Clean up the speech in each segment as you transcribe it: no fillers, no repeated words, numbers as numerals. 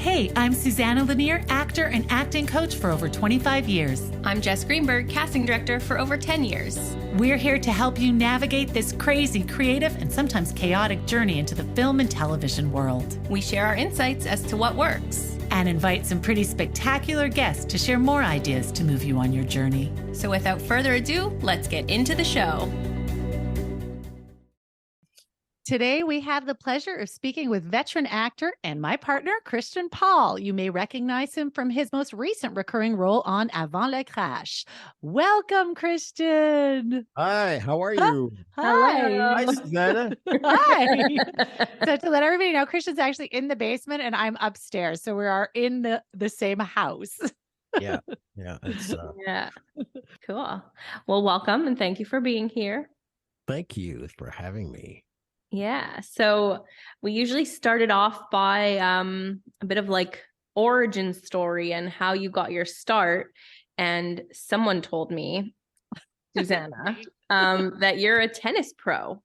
Hey, I'm Susanna Lanier, actor and acting coach for over 25 years. I'm Jess Greenberg, casting director for over 10 years. We're here to help you navigate this crazy, creative, and sometimes chaotic journey into the film and television world. We share our insights as to what works. And invite some pretty spectacular guests to share more ideas to move you on your journey. So without further ado, let's get into the show. Today, we have the pleasure of speaking with veteran actor and my partner, Christian Paul. You may recognize him from his most recent recurring role on Avant le Crash. Welcome, Christian. Hi, how are you? Hi. Hi, Susanna. Hi. So to let everybody know, Christian's actually in the basement and I'm upstairs. So we are in the same house. Yeah, it's Yeah. Cool. Well, welcome and thank you for being here. thank you for having me. Yeah. So we usually started off by a bit of like origin story and how you got your start. And someone told me, Susanna, that you're a tennis pro,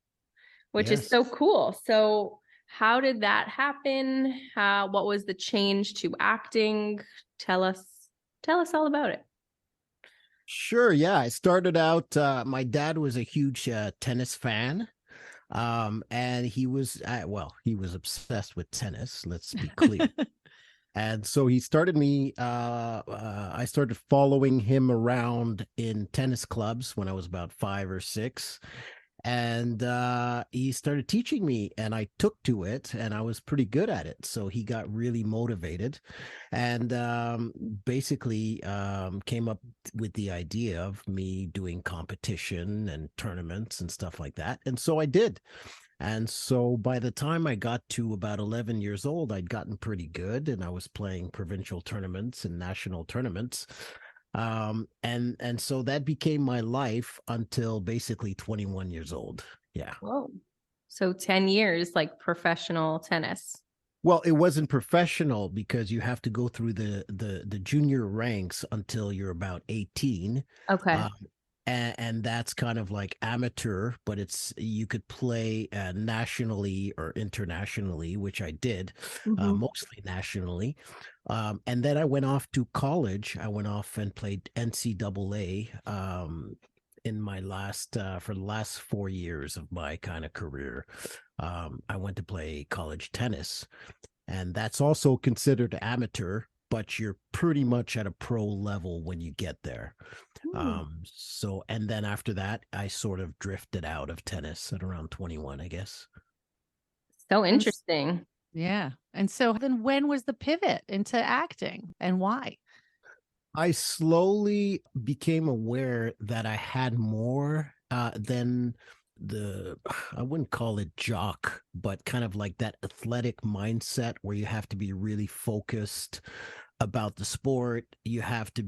which is so cool. So how did that happen? What was the change to acting? Tell us all about it. Sure, yeah. I started out, my dad was a huge tennis fan. And he was obsessed with tennis, let's be clear. And so he started me, I started following him around in tennis clubs when I was about 5 or 6. And he started teaching me and I took to it and I was pretty good at it. So he got really motivated and basically came up with the idea of me doing competition and tournaments and stuff like that. And so I did. And so by the time I got to about 11 years old, I'd gotten pretty good and I was playing provincial tournaments and national tournaments. And so that became my life until basically 21 years old. Yeah. Whoa. So 10 years, like professional tennis. Well, it wasn't professional because you have to go through the junior ranks until you're about 18. Okay. And that's kind of like amateur, but you could play nationally or internationally, which I did, mostly nationally. And then I went off to college. I went off and played NCAA in my for the last 4 years of my kind of career. I went to play college tennis, and that's also considered amateur, but you're pretty much at a pro level when you get there. And then after that, I sort of drifted out of tennis at around 21, I guess. So interesting. Yeah. And so then when was the pivot into acting and why? I slowly became aware that I had more than I wouldn't call it jock, but kind of like that athletic mindset where you have to be really focused about the sport. You have to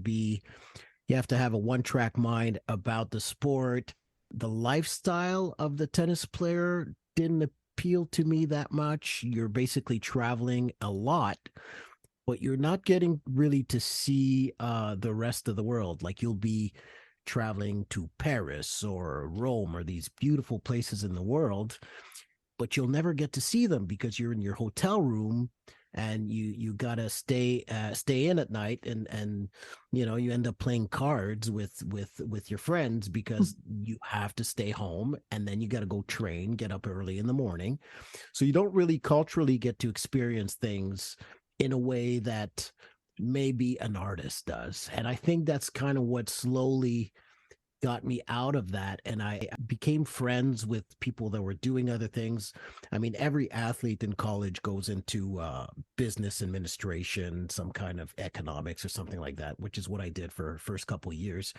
have a one-track mind about the sport. The lifestyle of the tennis player didn't appeal to me that much. You're basically traveling a lot, but you're not getting really to see the rest of the world. Like you'll be traveling to Paris or Rome or these beautiful places in the world, but you'll never get to see them because you're in your hotel room and you gotta stay in at night and you end up playing cards with your friends because you have to stay home and then you got to go train, get up early in the morning. So you don't really culturally get to experience things in a way that maybe an artist does. And I think that's kind of what slowly got me out of that. And I became friends with people that were doing other things. I mean, every athlete in college goes into business administration, some kind of economics or something like that, which is what I did for first couple of years.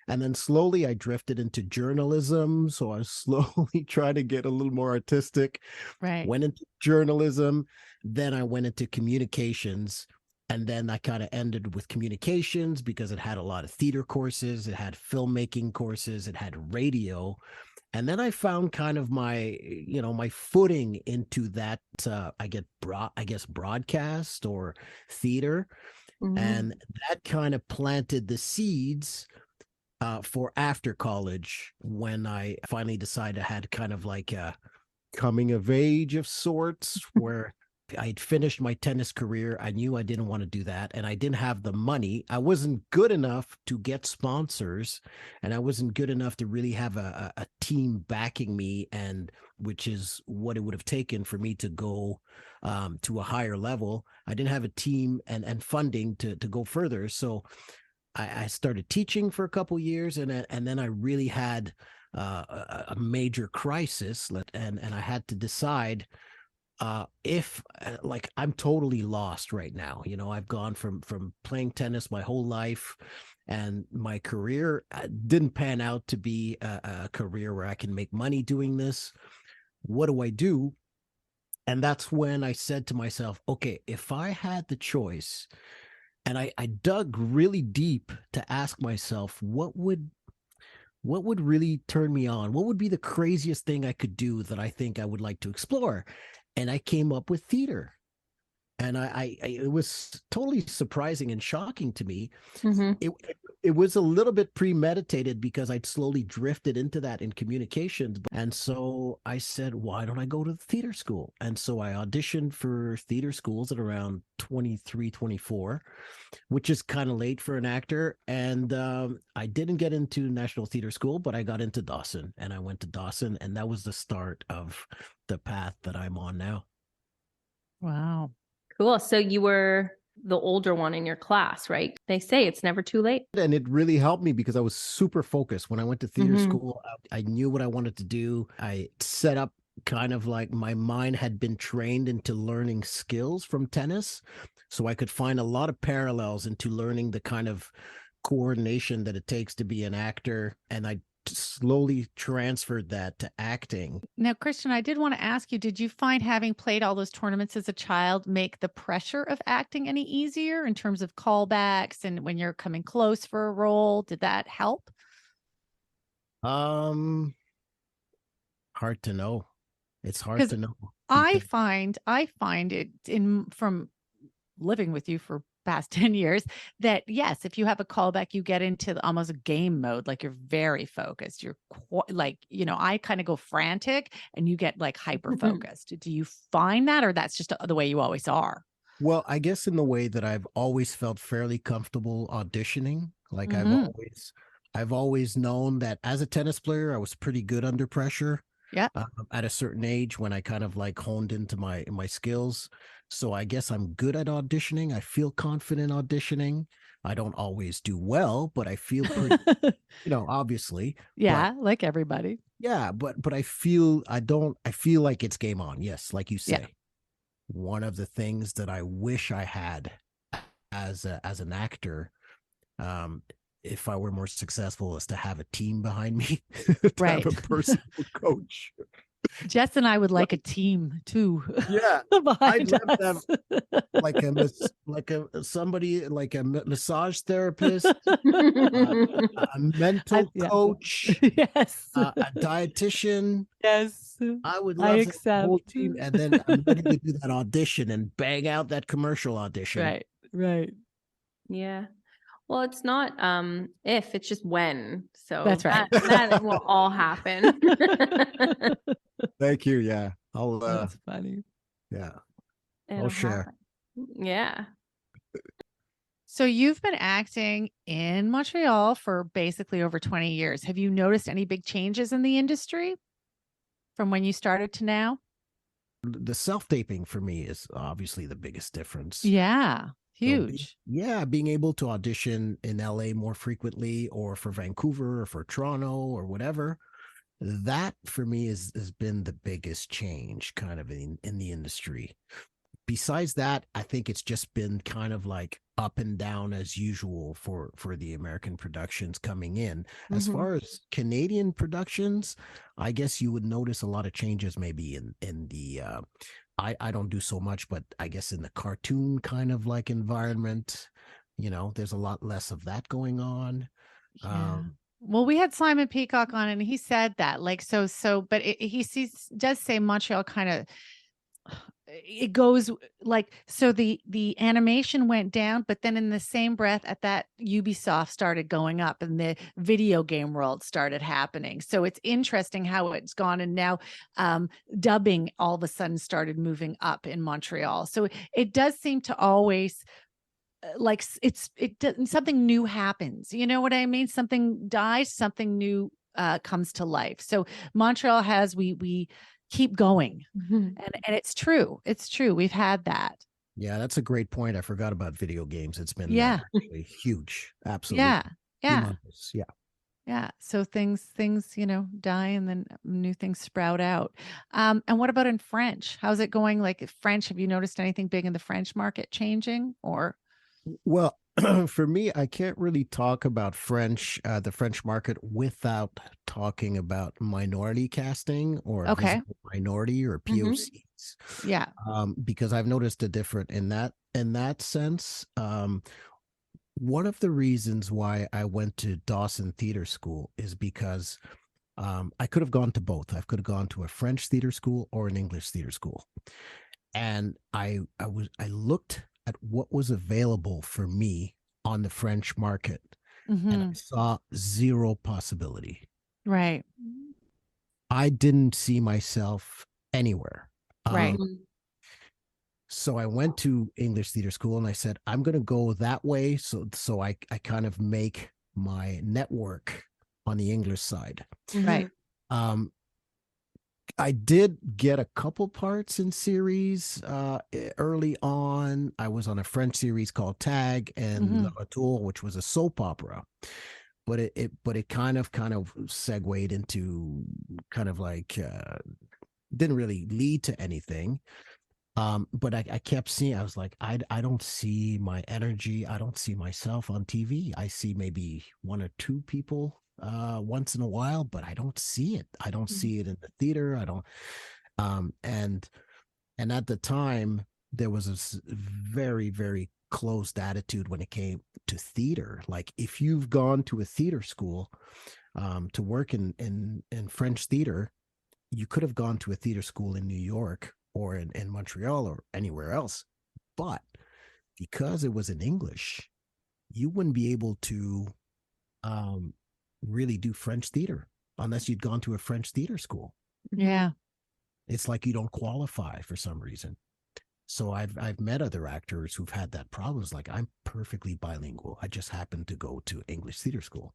And then slowly I drifted into journalism. So I was slowly trying to get a little more artistic. Right. Went into journalism. Then I went into communications. And then I kind of ended with communications because it had a lot of theater courses, it had filmmaking courses, it had radio. And then I found kind of my footing into that, I guess, broadcast or theater. And that kind of planted the seeds for after college when I finally decided I had kind of like a coming of age of sorts where I'd finished my tennis career. I knew I didn't want to do that, and I didn't have the money. I wasn't good enough to get sponsors, and I wasn't good enough to really have a team backing me, and which is what it would have taken for me to go to a higher level. I didn't have a team and funding to go further. So I started teaching for a couple years, and then I really had a major crisis, and I had to decide if like I'm totally lost right now. I've gone from playing tennis my whole life, and my career didn't pan out to be a career where I can make money doing this. What do I do? And that's when I said to myself, okay, if I had the choice, and I dug really deep to ask myself, what would really turn me on? What would be the craziest thing I could do that I think I would like to explore? And I came up with theater. And it was totally surprising and shocking to me. Mhm. It was a little bit premeditated because I'd slowly drifted into that in communications. And so I said, why don't I go to the theater school? And so I auditioned for theater schools at around 23, 24, which is kind of late for an actor. And I didn't get into National Theater School, but I got into Dawson, and I went to Dawson, and that was the start of the path that I'm on now. Wow. Cool. So you were the older one in your class, right? They say it's never too late. And it really helped me because I was super focused. When I went to theater Mhm. school, I knew what I wanted to do. I set up kind of like my mind had been trained into learning skills from tennis. So I could find a lot of parallels into learning the kind of coordination that it takes to be an actor. And I slowly transferred that to acting. Now, Christian, I did want to ask you, did you find having played all those tournaments as a child make the pressure of acting any easier in terms of callbacks and when you're coming close for a role? Did that help? Hard to know. It's hard 'Cause to know. I because- find it from living with you for past 10 years that yes, if you have a callback, you get into almost a game mode, like you're very focused. You're like, I kind of go frantic and you get like hyper focused. Do you find that, or that's just the way you always are? Well, I guess in the way that I've always felt fairly comfortable auditioning, like Mhm. I've always known that as a tennis player, I was pretty good under pressure. Yeah. At a certain age when I kind of like honed into my skills. So I guess I'm good at auditioning. I feel confident auditioning. I don't always do well, but I feel pretty, obviously. Yeah, like everybody. Yeah, but I feel like it's game on. Yes, like you say. Yeah. One of the things that I wish I had as an actor, if I were more successful, is to have a team behind me, to Right. have a personal coach. Jess and I would like a team too. Yeah, behind I'd love to have us. somebody like a massage therapist, a mental Yeah. coach, Yes. a dietitian. Yes. I would I love to have a whole accept. team, and then I'm ready to do that audition and bang out that commercial audition. Right. Yeah. Well, it's not if, it's just when. So That's right. that will all happen. Thank you. Yeah, I'll. That's funny. Yeah, It'll I'll share. happen. Yeah. So you've been acting in Montreal for basically over 20 years. Have you noticed any big changes in the industry from when you started to now? The self-taping for me is obviously the biggest difference. Yeah, So huge. being able to audition in LA more frequently, or for Vancouver, or for Toronto, or whatever, that for me has been the biggest change kind of in the industry. Besides that, I think it's just been kind of like up and down as usual for the American productions coming in. As Mhm. far as Canadian productions, I guess you would notice a lot of changes maybe in the I don't do so much, but I guess in the cartoon kind of like environment, there's a lot less of that going on. Yeah. Well, we had Simon Peacock on, and he said that, like, but he does say Montreal kind of it goes like, so the animation went down, but then in the same breath at that, Ubisoft started going up and the video game world started happening. So it's interesting how it's gone. And now dubbing all of a sudden started moving up in Montreal. So it does seem to always like something new happens. You know what I mean? Something dies, something new comes to life. So Montreal has, we keep going. And it's true. It's true. We've had that. Yeah, that's a great point. I forgot about video games. It's been really huge. Absolutely. Yeah. Humongous. Yeah. Yeah. So things, die and then new things sprout out. And what about in French? How's it going? Like French, have you noticed anything big in the French market changing or? Well, for me, I can't really talk about French, the French market without talking about minority casting or visible minority or POCs. Yeah. Because I've noticed a difference in that sense. One of the reasons why I went to Dawson Theater School is because I could have gone to both. I could have gone to a French theater school or an English theater school, and I looked at what was available for me on the French market, and I saw zero possibility. Right. I didn't see myself anywhere. Right. So I went to English theater school and I said, I'm going to go that way. So I kind of make my network on the English side. Right. I did get a couple parts in series early on. I was on a French series called Tag and Le Retour, which was a soap opera. But it kind of segued into kind of like didn't really lead to anything. But I kept seeing, I was like, I don't see my energy. I don't see myself on TV. I see maybe one or two people once in a while, but I don't see it. I don't see it in the theater. I don't. And at the time, there was a very, very closed attitude when it came to theater. Like if you've gone to a theater school to work in French theater, you could have gone to a theater school in New York or in Montreal or anywhere else. But because it was in English, you wouldn't be able to really do French theater unless you'd gone to a French theater school. Yeah. It's like you don't qualify for some reason. So I've met other actors who've had that problem. It's like, I'm perfectly bilingual. I just happened to go to English theater school.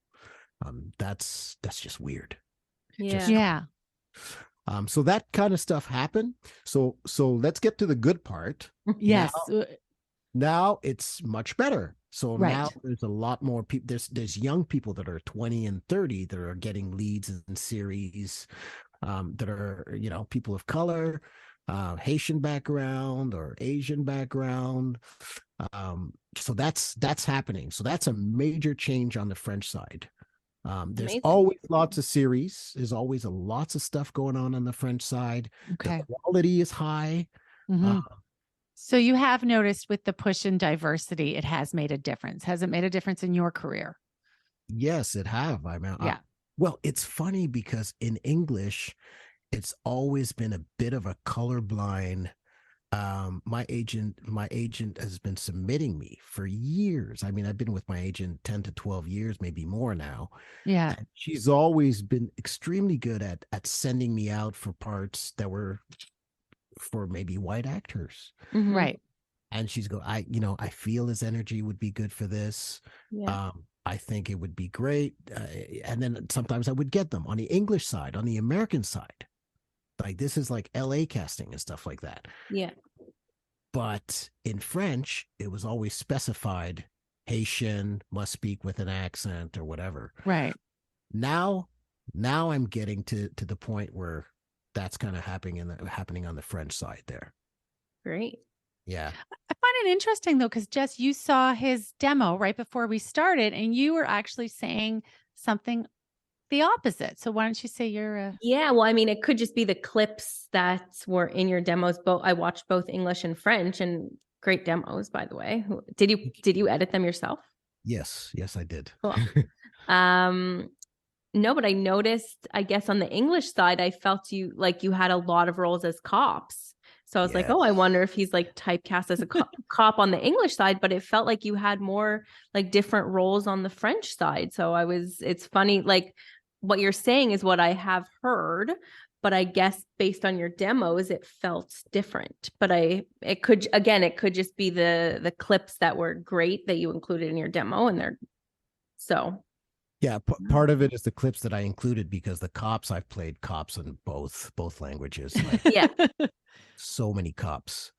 That's just weird. Yeah. So that kind of stuff happened. So let's get to the good part. Yes. Now it's much better. So Right. now there's a lot more people. There's young people that are 20 and 30 that are getting leads in series that are, people of color, Haitian background or Asian background. So that's happening. So that's a major change on the French side. There's Amazing. always lots of series. There's always lots of stuff going on the French side. Okay. The quality is high. So you have noticed with the push in diversity, it has made a difference. Has it made a difference in your career? Yes, it have. I mean, Yeah. Well, it's funny because in English, it's always been a bit of a colorblind. My agent has been submitting me for years. I mean, I've been with my agent 10 to 12 years, maybe more now. Yeah. And she's always been extremely good at sending me out for parts that were for maybe white actors. Right. And she's I feel his energy would be good for this. Yeah. I think it would be great. And then sometimes I would get them on the English side, on the American side. Like this is like LA casting and stuff like that. Yeah. But in French, it was always specified Haitian, must speak with an accent or whatever. Right. Now I'm getting to the point where that's kind of happening on the French side there. Great. Yeah. I find it interesting though, because Jess, you saw his demo right before we started and you were actually saying something the opposite. So why don't you say you're a... Yeah, well, I mean, it could just be the clips that were in your demos. I watched both English and French, and great demos, by the way. Did you edit them yourself? Yes, I did. Cool. No, but I noticed, I guess on the English side, I felt you had a lot of roles as cops. So I was like, Yes. oh, I wonder if he's like typecast as a cop on the English side, but it felt like you had more like different roles on the French side. So it's funny, like what you're saying is what I have heard, but I guess based on your demos, it felt different. But it could just be the clips that were great that you included in your demo, and so. Yeah, part of it is the clips that I included because I've played cops in both languages. Like, Yeah. so many cops.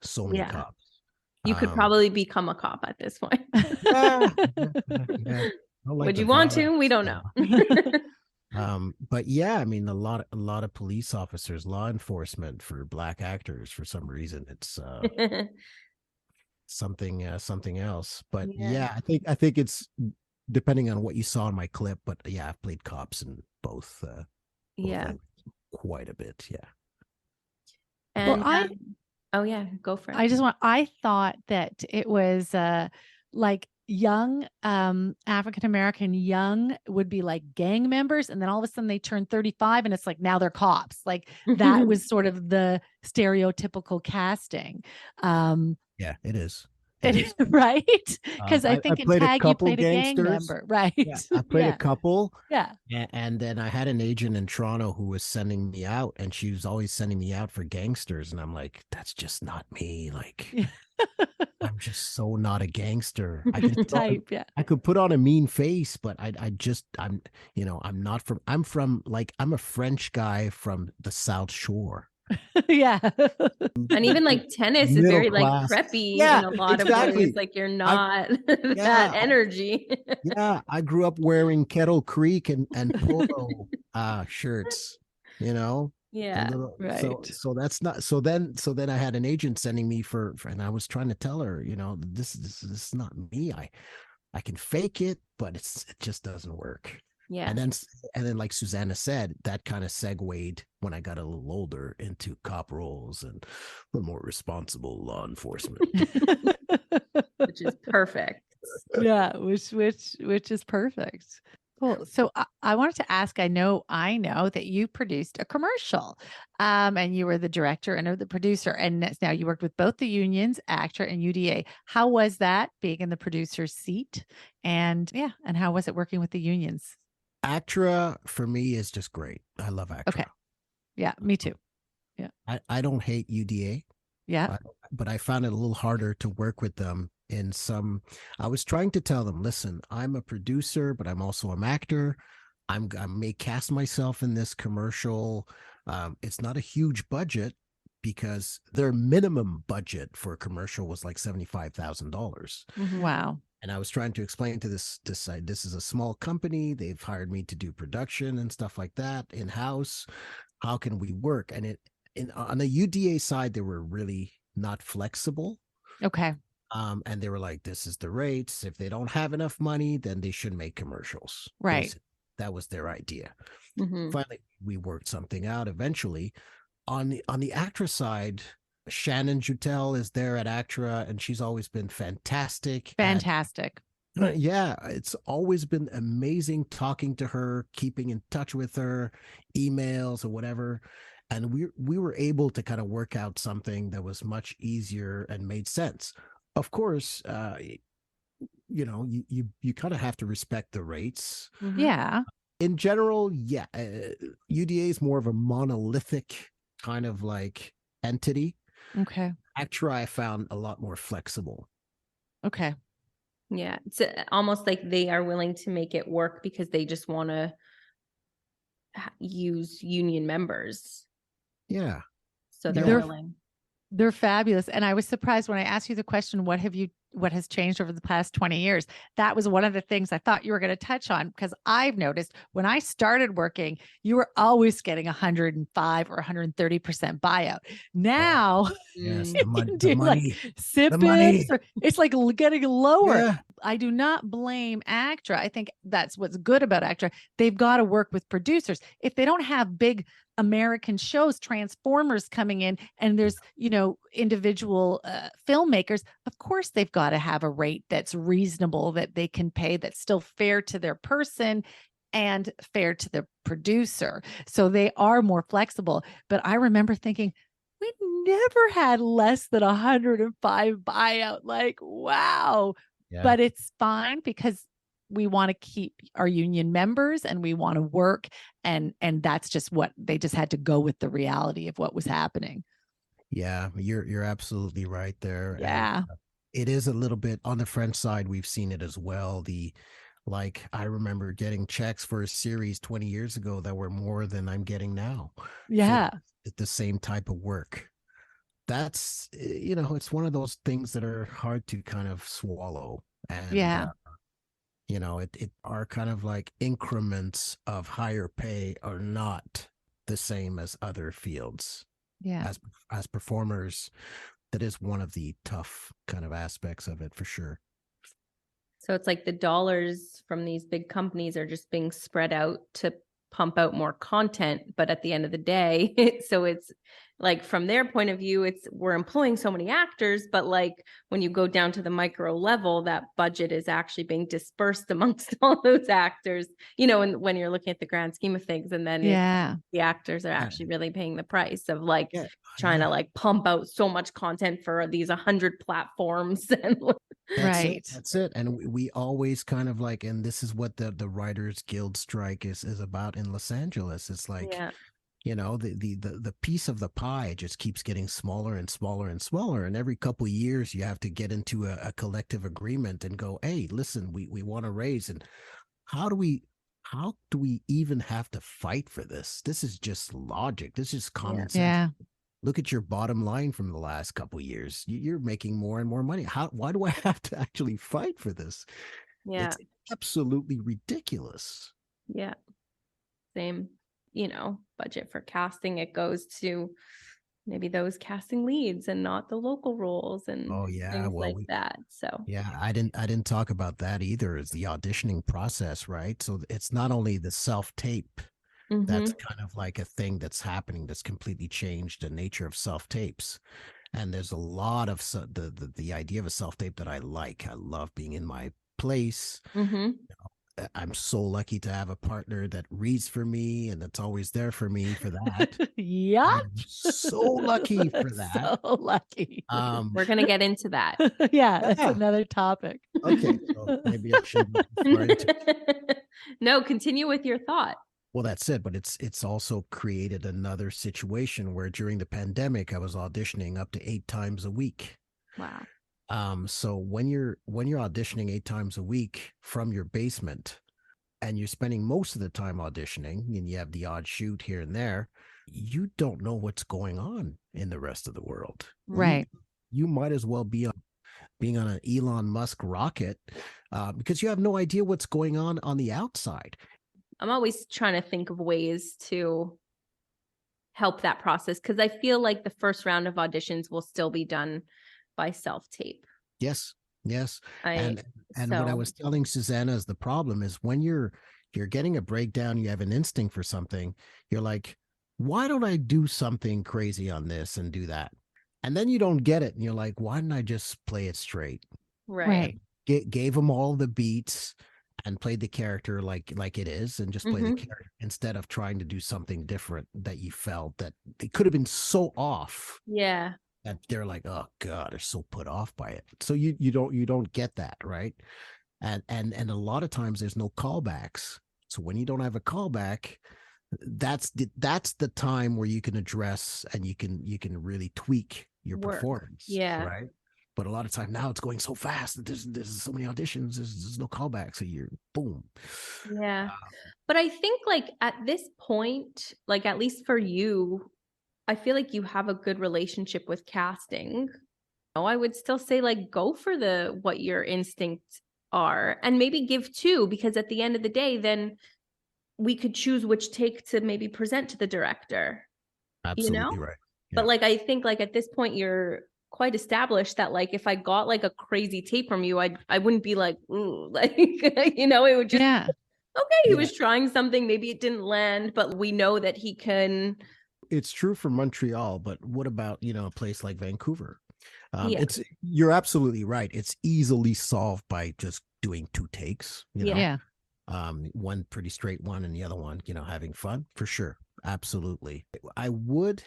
You could probably become a cop at this point. Yeah, yeah. I like Would the you want vibe, to? We don't so. know. But yeah, I mean, a lot of police officers, law enforcement for Black actors, for some reason, it's something else. But yeah, I think it's depending on what you saw in my clip. But yeah, I've played cops in both languages quite a bit. Yeah. And Well, oh yeah, go for it. I thought that it was like young African American young would be like gang members, and then all of a sudden they turn 35 and it's like now they're cops. Like that was sort of the stereotypical casting. Yeah, it is. Right? Because I think in played Tag you played gangsters. a gang member, right? Yeah, I played a couple. Yeah. And then I had an agent in Toronto who was sending me out, and she was always sending me out for gangsters. And I'm like, that's just not me. Like, I'm just so not a gangster. I can type, yeah. I could put on a mean face, but I'm I'm a French guy from the South Shore. Yeah. And even like tennis is very like preppy in a lot of ways. Like you're not that energy. Yeah, I grew up wearing Kettle Creek and polo shirts, Yeah. Right. So that's not so then I had an agent sending me for and I was trying to tell her, this is not me. I can fake it, but it just doesn't work. Yeah. And then like Susanna said, that kind of segued when I got a little older into cop roles and the more responsible law enforcement. Which is perfect. Yeah, which is perfect. Cool. So I wanted to ask, I know that you produced a commercial, and you were the director and the producer, and now you worked with both the unions, ACTRA and UDA. How was that being in the producer's seat? And how was it working with the unions? ACTRA for me is just great. I love ACTRA. Okay. Yeah, me too. Yeah. I don't hate UDA. Yeah. But I found it a little harder to work with them I was trying to tell them, listen, I'm a producer, but I'm also an actor. I may cast myself in this commercial. It's not a huge budget because their minimum budget for a commercial was like $75,000. Mm-hmm. Wow. And I was trying to explain to this side, this is a small company. They've hired me to do production and stuff like that in-house. How can we work? And on the UDA side, they were really not flexible. Okay. And they were like, this is the rates. If they don't have enough money, then they should make commercials. Right. Basically. That was their idea. Mm-hmm. Finally, we worked something out eventually. On the actress side, Shannon Jutel is there at ACTRA, and she's always been fantastic. Yeah, it's always been amazing talking to her, keeping in touch with her, emails or whatever. And we were able to kind of work out something that was much easier and made sense. Of course, you kind of have to respect the rates. Mm-hmm. Yeah. In general, yeah, UDA is more of a monolithic kind of like entity. Okay. ACTRA I found a lot more flexible. Okay. Yeah, it's almost like they are willing to make it work because they just want to use union members. Yeah. So they're willing. They're fabulous. And I was surprised when I asked you the question, what has changed over the past 20 years? That was one of the things I thought you were going to touch on, because I've noticed when I started working, you were always getting 105 or 130% buyout. Now, yes, the money. Like it's like getting lower. Yeah. I do not blame ACTRA. I think that's what's good about ACTRA. They've got to work with producers. If they don't have big American shows, Transformers coming in, and there's, individual filmmakers, of course, they've got to have a rate that's reasonable, that they can pay, that's still fair to their person and fair to the producer. So they are more flexible. But I remember thinking, we never had less than 105 buyout. Like, wow. Yeah. But it's fine because we want to keep our union members and we want to work. And that's just what they just had to go with the reality of what was happening. Yeah, you're absolutely right there. And Yeah. it is a little bit on the French side. We've seen it as well. Like I remember getting checks for a series 20 years ago that were more than I'm getting now Yeah. for the same type of work. That's, it's one of those things that are hard to kind of swallow. And, Yeah. it are kind of like increments of higher pay are not the same as other fields. Yeah. As performers, that is one of the tough kind of aspects of it for sure. So it's like the dollars from these big companies are just being spread out to pump out more content. But at the end of the day, so it's like from their point of view, we're employing so many actors, but like when you go down to the micro level, that budget is actually being dispersed amongst all those actors, and when you're looking at the grand scheme of things, and then the actors are actually really paying the price of like trying to like pump out so much content for these 100 platforms. And That's it. And we always kind of like, and this is what the Writers Guild strike is about in Los Angeles. It's like, the piece of the pie just keeps getting smaller and smaller and smaller. And every couple of years you have to get into a collective agreement and go, hey, listen, we want to raise. And how do we even have to fight for this? This is just logic. This is common sense. Yeah. Look at your bottom line from the last couple of years. You're making more and more money. Why do I have to actually fight for this? Yeah. It's absolutely ridiculous. Yeah. Same, budget for casting. It goes to maybe those casting leads and not the local roles and things like that. So yeah, I didn't talk about that either. Is the auditioning process, right? So it's not only the self-tape. That's kind of like a thing that's happening that's completely changed the nature of self-tapes. And there's a lot of the idea of a self-tape that I like. I love being in my place. I'm so lucky to have a partner that reads for me and that's always there for me for that. Yeah. I'm so lucky for that. So lucky. We're going to get into that. That's another topic. Okay. So maybe I shouldn't. No, continue with your thought. Well, that's it. But it's also created another situation where during the pandemic, I was auditioning up to 8 times a week. Wow. So when you're auditioning 8 times a week from your basement and you're spending most of the time auditioning and you have the odd shoot here and there, you don't know what's going on in the rest of the world. Right. You might as well be being on an Elon Musk rocket because you have no idea what's going on the outside. I'm always trying to think of ways to help that process because I feel like the first round of auditions will still be done by self-tape. Yes. And what I was telling Susanna is the problem is when you're getting a breakdown, you have an instinct for something, you're like, why don't I do something crazy on this and do that? And then you don't get it. And you're like, why didn't I just play it straight? Right. Gave them all the beats and played the character like it is and just play the character instead of trying to do something different that you felt that it could have been so off. Yeah. That they're like, oh God, they're so put off by it. So you don't get that, right? And a lot of times there's no callbacks. So when you don't have a callback, that's the time where you can address and you can really tweak your performance. Yeah. Right. But a lot of time now it's going so fast that there's so many auditions, there's no callback. So you're boom. Yeah. But I think like at this point, like at least for you, I feel like you have a good relationship with casting. I would still say like go for what your instincts are and maybe give 2 because at the end of the day, then we could choose which take to maybe present to the director. Absolutely right. Yeah. But like I think like at this point you're quite established that like if I got like a crazy tape from you, I wouldn't be like, ooh, like it would just okay, he was trying something, maybe it didn't land, but we know that he can. It's true for Montreal, but what about a place like Vancouver? You're absolutely right. It's easily solved by just doing 2 takes. One pretty straight one and the other one, having fun for sure. Absolutely. I would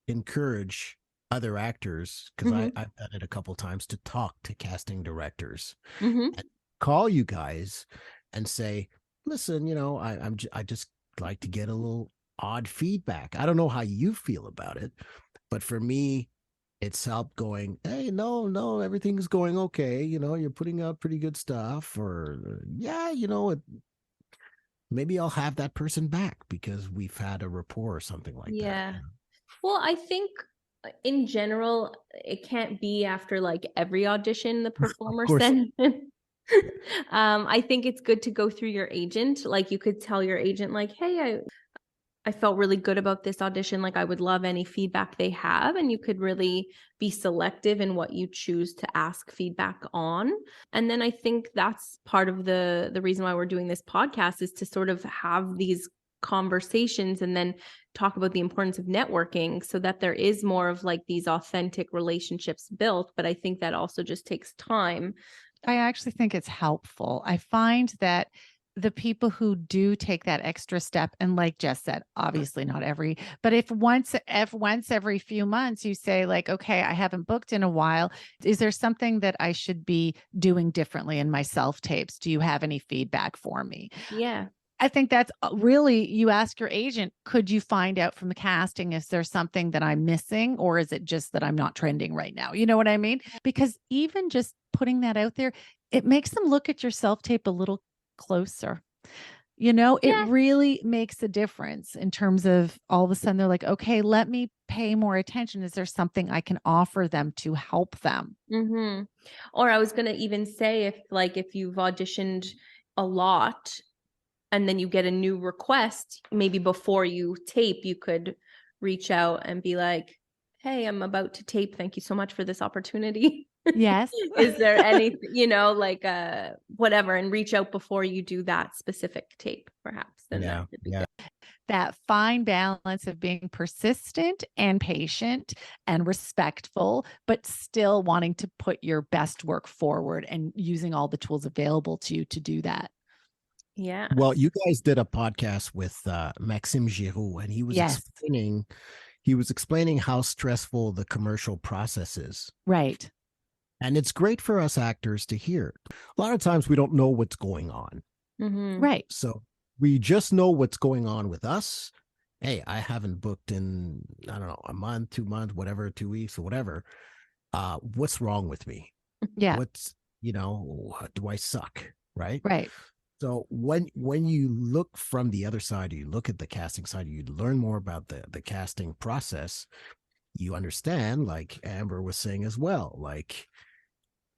encourage other actors, because I've done it a couple times, to talk to casting directors and call you guys and say, listen, I just like to get a little odd feedback. I don't know how you feel about it, but for me, it's helped going, hey, no, everything's going okay. You're putting out pretty good stuff, or maybe I'll have that person back because we've had a rapport or something like that. Yeah. Well, I think in general, it can't be after like every audition the performer sends in. I think it's good to go through your agent. Like you could tell your agent like, hey, I felt really good about this audition. Like I would love any feedback they have. And you could really be selective in what you choose to ask feedback on. And then I think that's part of the reason why we're doing this podcast, is to sort of have these conversations and then talk about the importance of networking so that there is more of like these authentic relationships built. But I think that also just takes time. I actually think it's helpful. I find that the people who do take that extra step, and like Jess said, obviously not every, but if once every few months you say like, okay, I haven't booked in a while, is there something that I should be doing differently in my self tapes? Do you have any feedback for me? Yeah. I think that's really, you ask your agent, could you find out from the casting, is there something that I'm missing, or is it just that I'm not trending right now? You know what I mean? Because even just putting that out there, it makes them look at your self tape a little closer. It really makes a difference in terms of all of a sudden they're like, okay, let me pay more attention. Is there something I can offer them to help them? Or I was going to even say, if you've auditioned a lot and then you get a new request, maybe before you tape, you could reach out and be like, hey, I'm about to tape. Thank you so much for this opportunity. Yes. Is there anything, whatever, and reach out before you do that specific tape, perhaps. Then that could be good. That fine balance of being persistent and patient and respectful, but still wanting to put your best work forward and using all the tools available to you to do that. Yeah. Well, you guys did a podcast with Maxime Giroux, and he was explaining how stressful the commercial process is. Right. And it's great for us actors to hear. A lot of times we don't know what's going on. Right. So we just know what's going on with us. Hey, I haven't booked in, I don't know, a month, 2 months, whatever, 2 weeks or whatever. What's wrong with me? Yeah. Do I suck? Right. Right. So when you look from the other side, you look at the casting side, you learn more about the casting process, you understand, like Amber was saying as well, like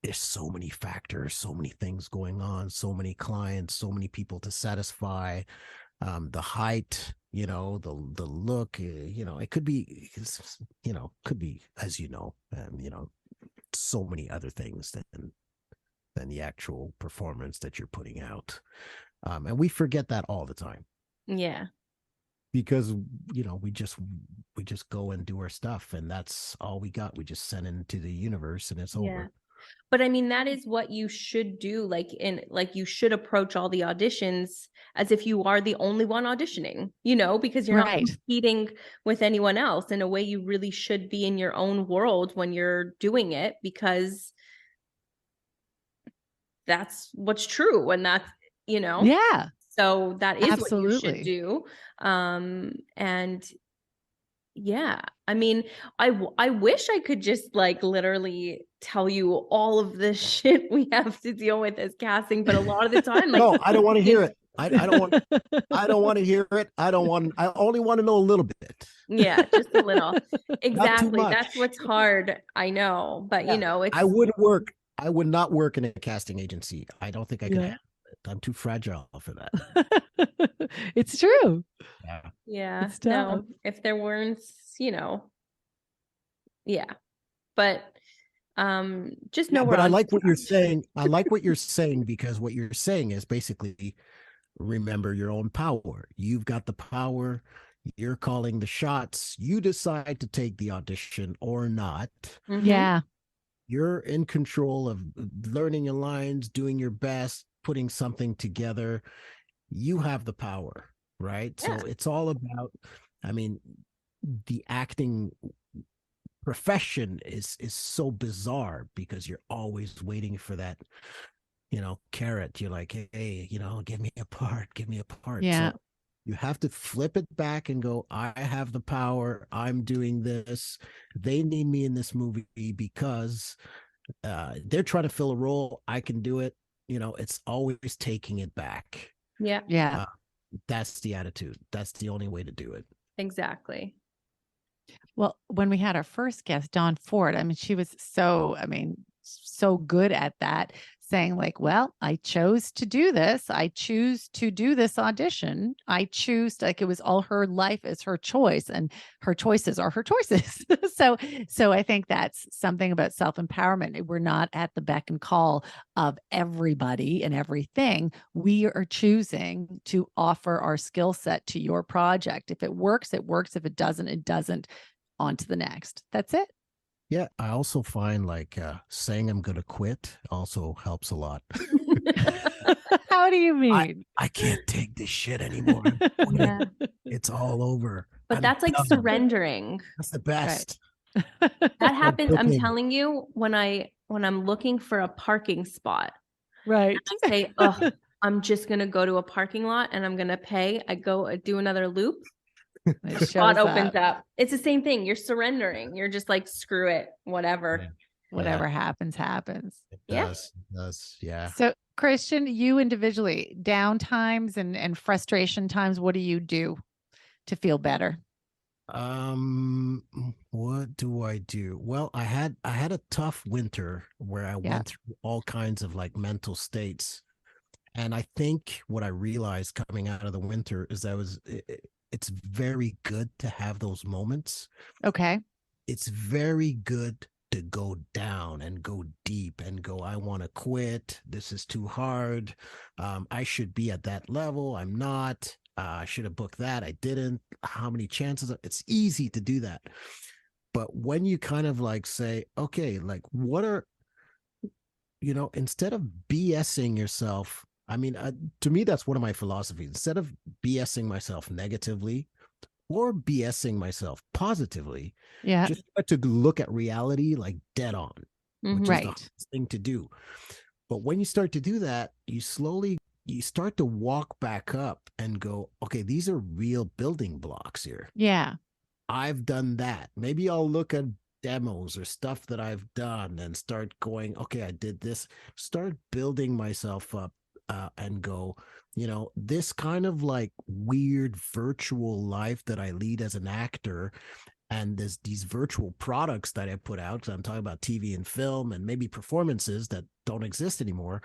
there's so many factors, so many things going on, so many clients, so many people to satisfy, the height, the look, it could be, as so many other things than the actual performance that you're putting out. And we forget that all the time. Yeah. Because, we just go and do our stuff, and that's all we got. We just send it into the universe and it's over. But I mean, that is what you should do. You should approach all the auditions as if you are the only one auditioning, because you're not competing with anyone else. In a way, you really should be in your own world when you're doing it, because that's what's true. And that's, Yeah. So that is absolutely what you should do. And yeah, I mean, I wish I could just literally tell you all of the shit we have to deal with as casting, but a lot of the time, no, I don't want to hear it. I don't want to hear it. I only want to know a little bit. Yeah, just a little. Exactly. That's what's hard. I know, but I would not work in a casting agency. I don't think I could handle it. I'm too fragile for that. It's true. Yeah. No, if there weren't, but just know but I like what you're saying. I like what you're saying, because what you're saying is basically, remember your own power. You've got the power. You're calling the shots. You decide to take the audition or not. Yeah. You're in control of learning your lines, doing your best, putting something together. You have the power, right? Yeah. So it's all about, the acting profession is so bizarre because you're always waiting for that, carrot. You're like, hey, give me a part, give me a part. Yeah. So you have to flip it back and go, I have the power. I'm doing this. They need me in this movie because they're trying to fill a role. I can do it. It's always taking it back. Yeah. Yeah. That's the attitude. That's the only way to do it. Exactly. Well, when we had our first guest, Dawn Ford, she was so good at that, saying like, well, I chose to do this. I choose to do this audition. I choose, like, it was all her life is her choice, and her choices are her choices. So I think that's something about self-empowerment. We're not at the beck and call of everybody and everything. We are choosing to offer our skill set to your project. If it works, it works. If it doesn't, it doesn't. On to the next. That's it. Yeah, I also find like saying I'm going to quit also helps a lot. How do you mean? I can't take this shit anymore. Yeah. It's all over. But that's like surrendering. That's the best. That happens. I'm Okay. telling you, when I'm looking for a parking spot, Right. I say, oh, I'm just going to go to a parking lot and I'm going to pay. I go do another loop. It Spot opens up. It's the same thing. You're surrendering. You're just like, screw it, whatever. Yeah. Whatever happens, happens. It does. Yeah. So, Christian, you individually, down times and frustration times, what do you do to feel better? What do I do? Well, I had a tough winter where I went through all kinds of like mental states. And I think what I realized coming out of the winter is it's very good to have those moments. Okay. It's very good to go down and go deep and go, I want to quit. This is too hard. I should be at that level. I'm not. I should have booked that. I didn't. How many chances? It's easy to do that. But when you kind of like say, okay, like what are, instead of BSing yourself, to me, that's one of my philosophies. Instead of BSing myself negatively or BSing myself positively, just try to look at reality like dead on, which is the hardest thing to do. But when you start to do that, you start to walk back up and go, okay, these are real building blocks here. Yeah. I've done that. Maybe I'll look at demos or stuff that I've done and start going, okay, I did this, start building myself up. And go, this kind of like weird virtual life that I lead as an actor, and there's these virtual products that I put out, because I'm talking about TV and film and maybe performances that don't exist anymore,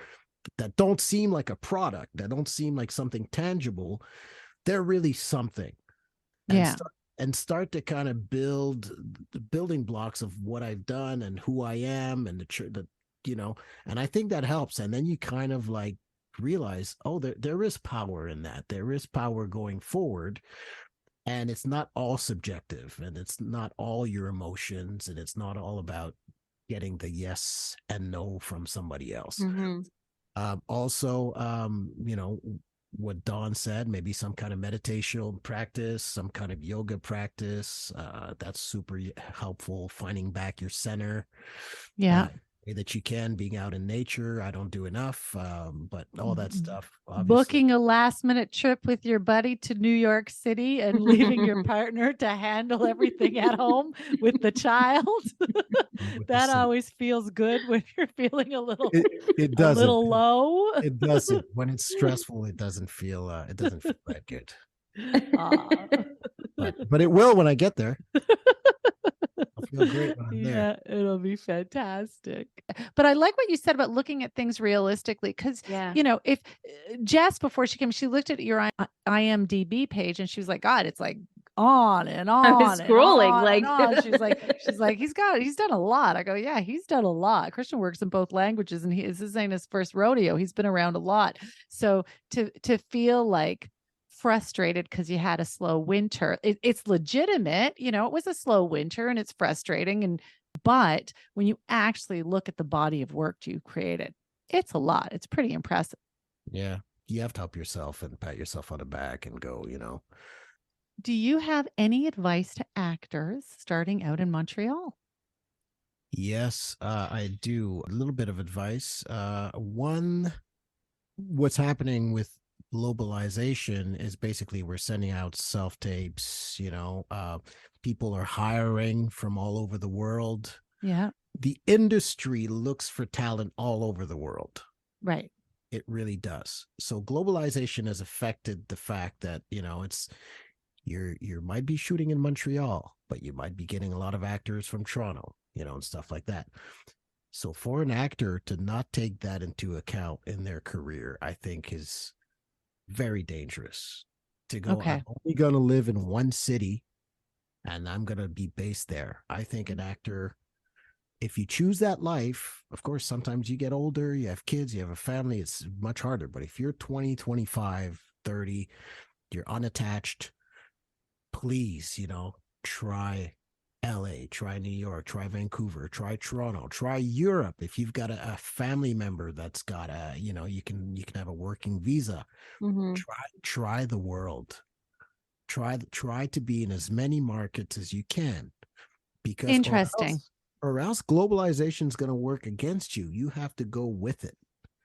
that don't seem like a product, that don't seem like something tangible. They're really something. And start to kind of build the building blocks of what I've done and who I am and and I think that helps. And then you kind of like realize, oh, there is power in that. There is power going forward, and it's not all subjective, and it's not all your emotions, and it's not all about getting the yes and no from somebody else. Mm-hmm. What Dawn said, maybe some kind of meditation practice, some kind of yoga practice, that's super helpful. Finding back your center. That you can, being out in nature. I don't do enough, but all that stuff. Obviously. Booking a last minute trip with your buddy to New York City and leaving your partner to handle everything at home with the child. That always feels good when you're feeling a little, it doesn't. A little low. It doesn't. When it's stressful, it doesn't feel that good. But it will when I get there. I'll feel great when I'm there. Yeah, it'll be fantastic. But I like what you said about looking at things realistically, because if Jess, before she came, she looked at your IMDb page and she was like, God, it's like on and on. I was scrolling and on. She's like, he's done a lot. I go, yeah, he's done a lot. Christian works in both languages, and this ain't his first rodeo. He's been around a lot. So to feel like frustrated because you had a slow winter, it's legitimate. It was a slow winter and it's frustrating. But when you actually look at the body of work you created, it's a lot. It's pretty impressive. Yeah. You have to help yourself and pat yourself on the back and go, Do you have any advice to actors starting out in Montreal? Yes, I do. A little bit of advice. One, what's happening with globalization is basically we're sending out self tapes, people are hiring from all over the world. Yeah. The industry looks for talent all over the world. Right. It really does. So globalization has affected the fact that, it's you might be shooting in Montreal, but you might be getting a lot of actors from Toronto, and stuff like that. So for an actor to not take that into account in their career, I think is very dangerous. To go, I'm Okay. only going to live in one city and I'm going to be based there. I think an actor, if you choose that life, of course, sometimes you get older, you have kids, you have a family, it's much harder. But if you're 20, 25, 30, you're unattached, please, try LA, try New York, try Vancouver, try Toronto, try Europe. If you've got a family member that's got you can have a working visa. Mm-hmm. Try the world. Try to be in as many markets as you can, because Interesting. or else globalization is going to work against you. You have to go with it.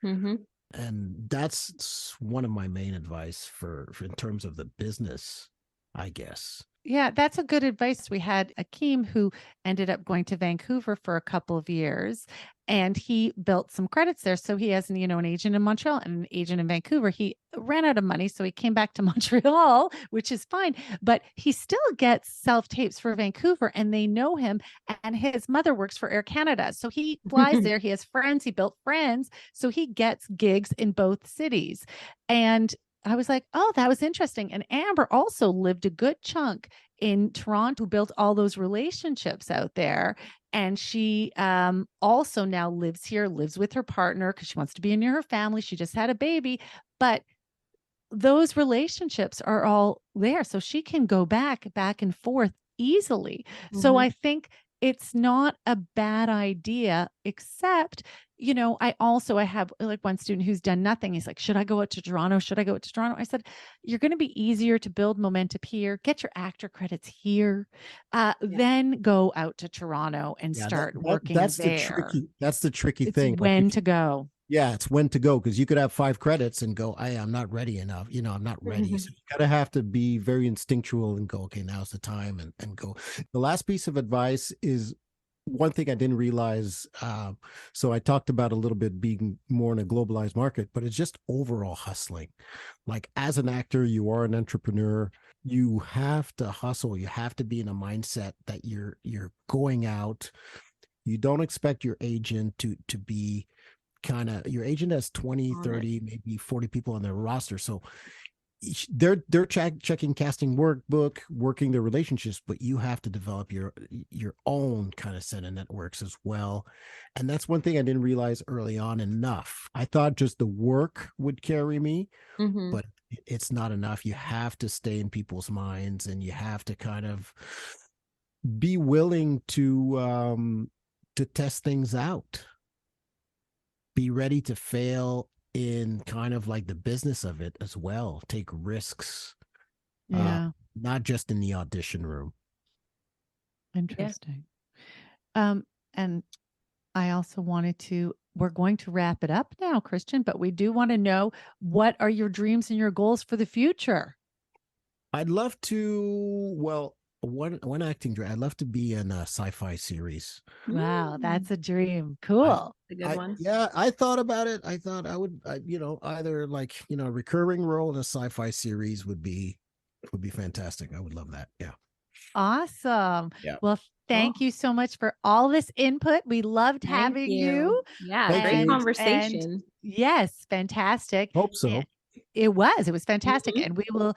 Mm-hmm. And that's one of my main advice for in terms of the business, I guess. Yeah, that's a good advice. We had Akeem who ended up going to Vancouver for a couple of years and he built some credits there. So he has, an agent in Montreal and an agent in Vancouver. He ran out of money. So he came back to Montreal, which is fine, but he still gets self tapes for Vancouver and they know him. And his mother works for Air Canada. So he flies there. He has friends. He built friends. So he gets gigs in both cities. And I was like, oh, that was interesting. And Amber also lived a good chunk in Toronto, built all those relationships out there. And she also now lives here, lives with her partner because she wants to be near her family. She just had a baby. But those relationships are all there. So she can go back and forth easily. So Mm-hmm. I think it's not a bad idea, except, I have like one student who's done nothing. He's like, should I go out to Toronto? Should I go out to Toronto? I said, you're going to be easier to build momentum here, get your actor credits here, then go out to Toronto and Yeah, start working there. that's the tricky It's thing. Like when to go. yeah, it's when to go, because you could have 5 credits and go, I'm not ready enough. I'm not ready. So you gotta have to be very instinctual and go, okay, now's the time, and go. The last piece of advice is one thing I didn't realize. So I talked about a little bit being more in a globalized market, but it's just overall hustling. Like as an actor, you are an entrepreneur. You have to hustle. You have to be in a mindset that you're going out. You don't expect your agent to be your agent has 20, 30, maybe 40 people on their roster. So they're checking casting workbook, working their relationships, but you have to develop your own kind of set of networks as well. And that's one thing I didn't realize early on enough. I thought just the work would carry me, Mm-hmm. but it's not enough. You have to stay in people's minds, and you have to kind of be willing to test things out, be ready to fail in kind of like the business of it as well. Take risks, Yeah. not just in the audition room. Interesting. And I also we're going to wrap it up now, Christian, but we do want to know, what are your dreams and your goals for the future? I'd love to, well, one acting dream, I'd love to be in a sci-fi series. Wow, that's a dream. I, Cool. A good one. yeah, I thought about it. I thought either like, a recurring role in a sci-fi series would be fantastic. I would love that. Yeah. Awesome. Yeah. Well, thank you so much for all this input. We loved Thank having you. you. Yeah, Thank great you. conversation. Yes, fantastic. Hope so. It was fantastic. Mhm. And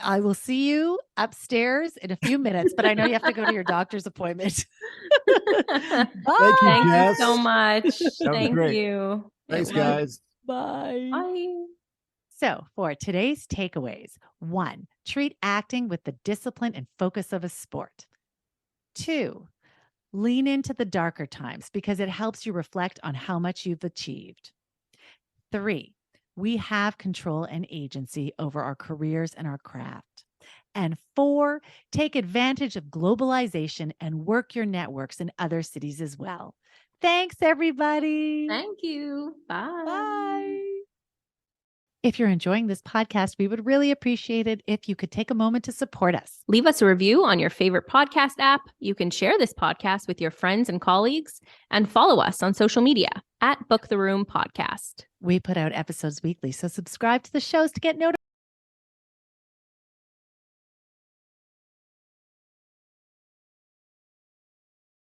I will see you upstairs in a few minutes, but I know you have to go to your doctor's appointment. Bye. Thank you, Thank you Jess. so much. was Thank great. you. Thanks, It was. guys. Bye. Bye. So, for today's takeaways: 1, treat acting with the discipline and focus of a sport. 2, lean into the darker times because it helps you reflect on how much you've achieved. 3, we have control and agency over our careers and our craft. And 4, take advantage of globalization and work your networks in other cities as well. Thanks, everybody. Thank you. Bye. Bye. If you're enjoying this podcast, we would really appreciate it if you could take a moment to support us. Leave us a review on your favorite podcast app. You can share this podcast with your friends and colleagues and follow us on social media at Book the Room Podcast. We put out episodes weekly, so subscribe to the shows to get notified